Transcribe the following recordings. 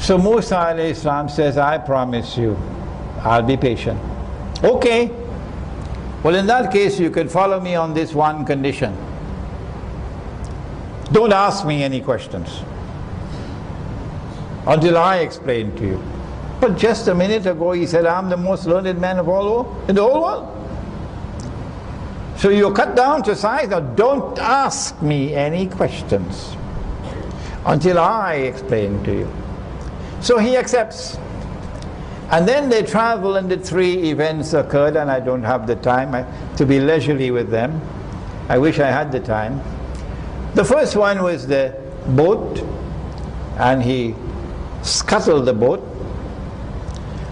So Musa alayhi salam says, I promise you, I'll be patient. Okay. Well, in that case, you can follow me on this one condition. Don't ask me any questions until I explain to you. But just a minute ago he said, I'm the most learned man of all in the whole world. So you're cut down to size. Now don't ask me any questions until I explain to you. So he accepts. And then they travel and the three events occurred, and I don't have the time to be leisurely with them. I wish I had the time. The first one was the boat, and he scuttled the boat.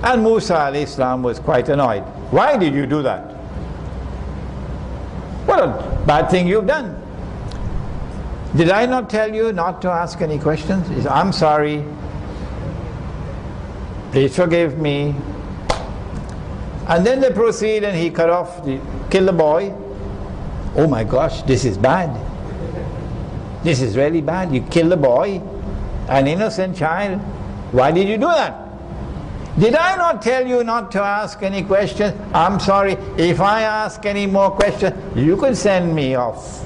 And Musa alayhi salam was quite annoyed. Why did you do that? What a bad thing you've done. Did I not tell you not to ask any questions? He said, I'm sorry. Please forgive me. And then they proceed and he killed the boy. Oh my gosh, this is bad. This is really bad. You killed the boy, an innocent child. Why did you do that? Did I not tell you not to ask any questions? I'm sorry. If I ask any more questions, you could send me off.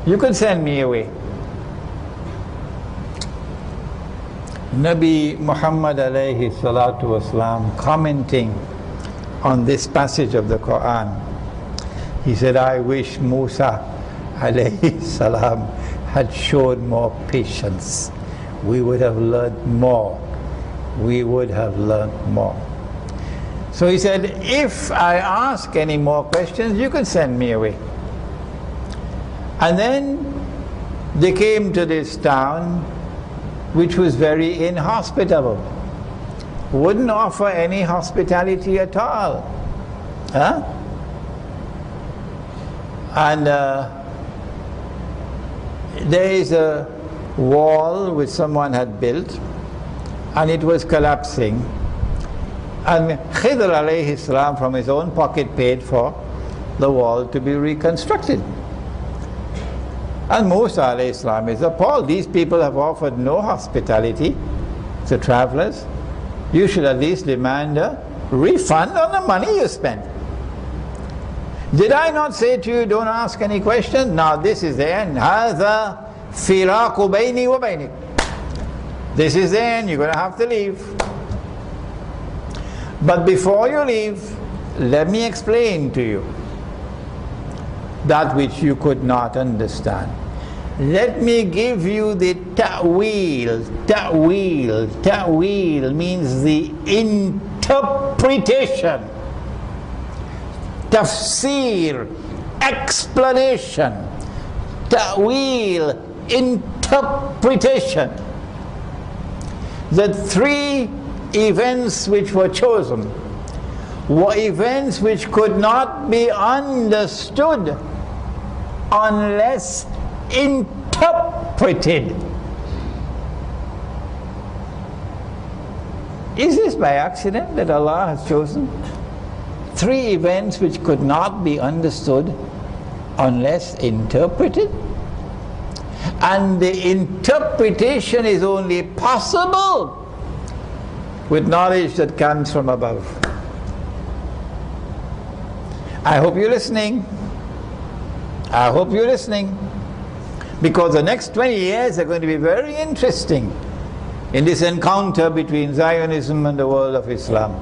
You could send me away. Nabi Muhammad alayhi salatu wasalam, commenting on this passage of the Quran, he said, I wish Musa alayhi salam had shown more patience. We would have learned more. We would have learned more. So he said, if I ask any more questions, you can send me away. And then they came to this town which was very inhospitable. Wouldn't offer any hospitality at all. Huh? And there is a wall which someone had built, and it was collapsing. And Khidr alayhi salam from his own pocket paid for the wall to be reconstructed. And Musa alayhi salam is appalled. These people have offered no hospitality to travelers. You should at least demand a refund on the money you spent. Did I not say to you, don't ask any questions? Now this is the end. هَذَا فِرَاقُ بَيْنِي وَبَيْنِكَ. This is the end. You're going to have to leave. But before you leave, let me explain to you that which you could not understand. Let me give you the ta'wil. Ta'wil means the interpretation. Tafsir, explanation. Ta'wil, interpretation. The three events which were chosen were events which could not be understood unless interpreted. Is this by accident that Allah has chosen three events which could not be understood unless interpreted? And the interpretation is only possible with knowledge that comes from above. I hope you're listening. I hope you're listening. Because the next 20 years are going to be very interesting in this encounter between Zionism and the world of Islam.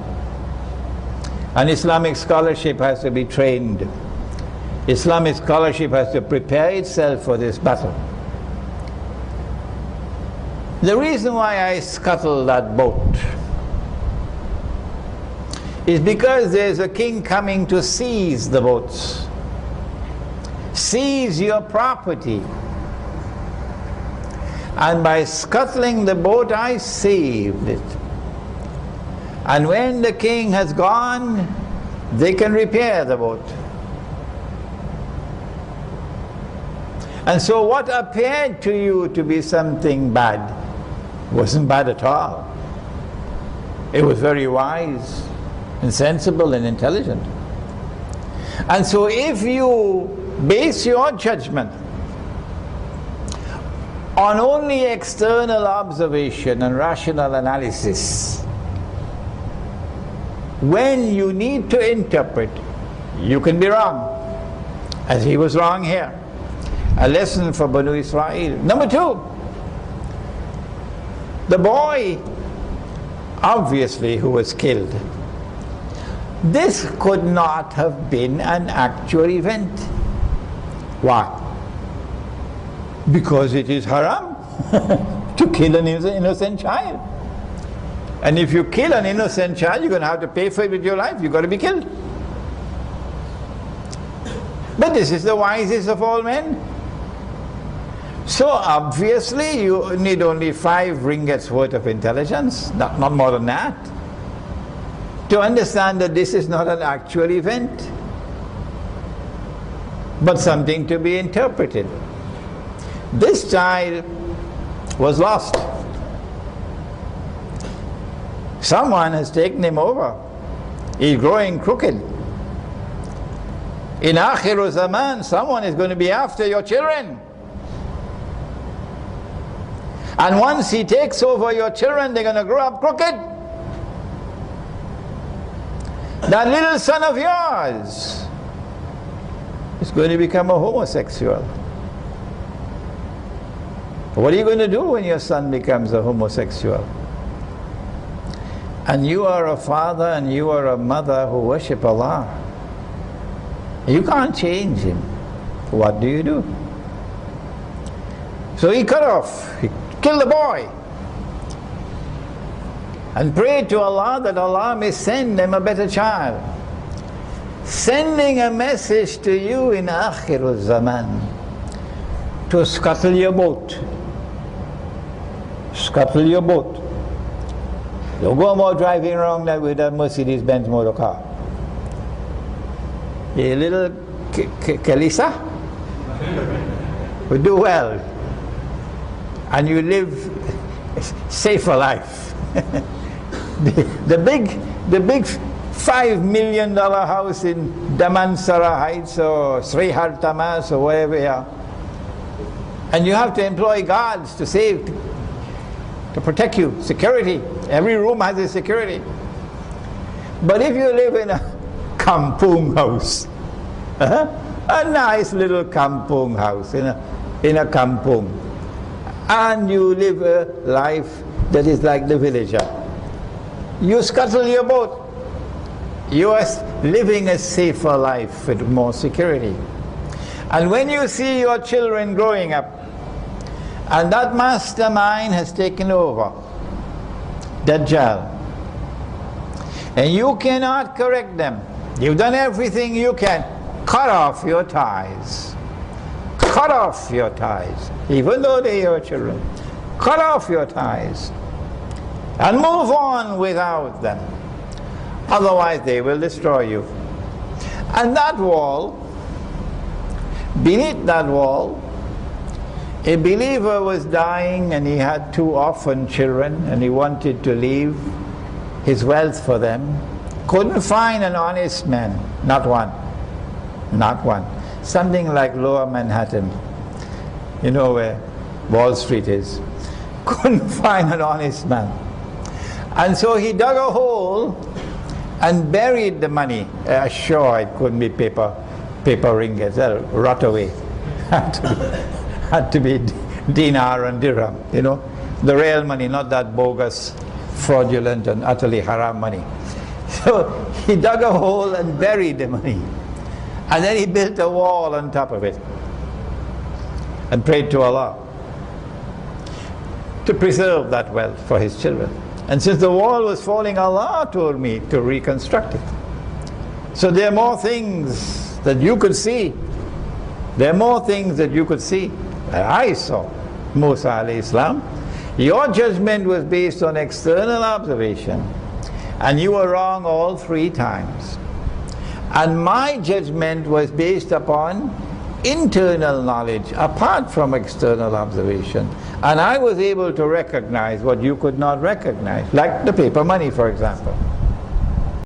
And Islamic scholarship has to be trained. Islamic scholarship has to prepare itself for this battle. The reason why I scuttled that boat is because there's a king coming to seize the boats. Seize your property. And by scuttling the boat, I saved it. And when the king has gone, they can repair the boat. And so what appeared to you to be something bad wasn't bad at all. It was very wise and sensible and intelligent. And so if you base your judgment on only external observation and rational analysis. When you need to interpret, you can be wrong, as he was wrong here. A lesson for Banu Israel. Number two, the boy, obviously, who was killed, this could not have been an actual event. Why? Because it is haram to kill an innocent child. And if you kill an innocent child, you're going to have to pay for it with your life. You've got to be killed. But this is the wisest of all men. So obviously you need only 5 ringgits worth of intelligence, not more than that, to understand that this is not an actual event, but something to be interpreted. This child was lost. Someone has taken him over. He's growing crooked. In Akhir Zaman, someone is going to be after your children. And once he takes over your children, they're going to grow up crooked. That little son of yours is going to become a homosexual. What are you going to do when your son becomes a homosexual? And you are a father and you are a mother who worship Allah. You can't change him. What do you do? So he cut off, he killed the boy, and prayed to Allah that Allah may send him a better child. Sending a message to you in Akhir Zaman to scuttle your boat. Scuttle your boat. Don't go more driving around that with a Mercedes-Benz motor car. A little Kalisa would do well, and you live safer life. the big $5 million house in Damansara Heights or Srihar Tamas or wherever you are, and you have to employ guards to save, to protect you, security. Every room has a security. But if you live in a kampung house, a nice little kampung house in a kampung, and you live a life that is like the villager, you scuttle your boat. You are living a safer life with more security. And when you see your children growing up, and that mastermind has taken over, Dajjal, and you cannot correct them, you've done everything you can, cut off your ties. Cut off your ties, even though they are your children. Cut off your ties and move on without them. Otherwise they will destroy you. And that wall, beneath that wall, a believer was dying and he had 2 orphan children and he wanted to leave his wealth for them. Couldn't find an honest man, not one. Not one. Something like Lower Manhattan, you know where Wall Street is. Couldn't find an honest man. And so he dug a hole and buried the money. Sure, it couldn't be paper ringgits, they'll rot away. Had to be dinar and dirham, you know, the real money, not that bogus, fraudulent and utterly haram money. So he dug a hole and buried the money, and then he built a wall on top of it and prayed to Allah to preserve that wealth for his children. And since the wall was falling, Allah told me to reconstruct it. So there are more things that you could see. There are more things that you could see. I saw Musa alayhi salam. Your judgment was based on external observation, and you were wrong all 3 times. And my judgment was based upon internal knowledge apart from external observation, and I was able to recognize what you could not recognize, like the paper money, for example.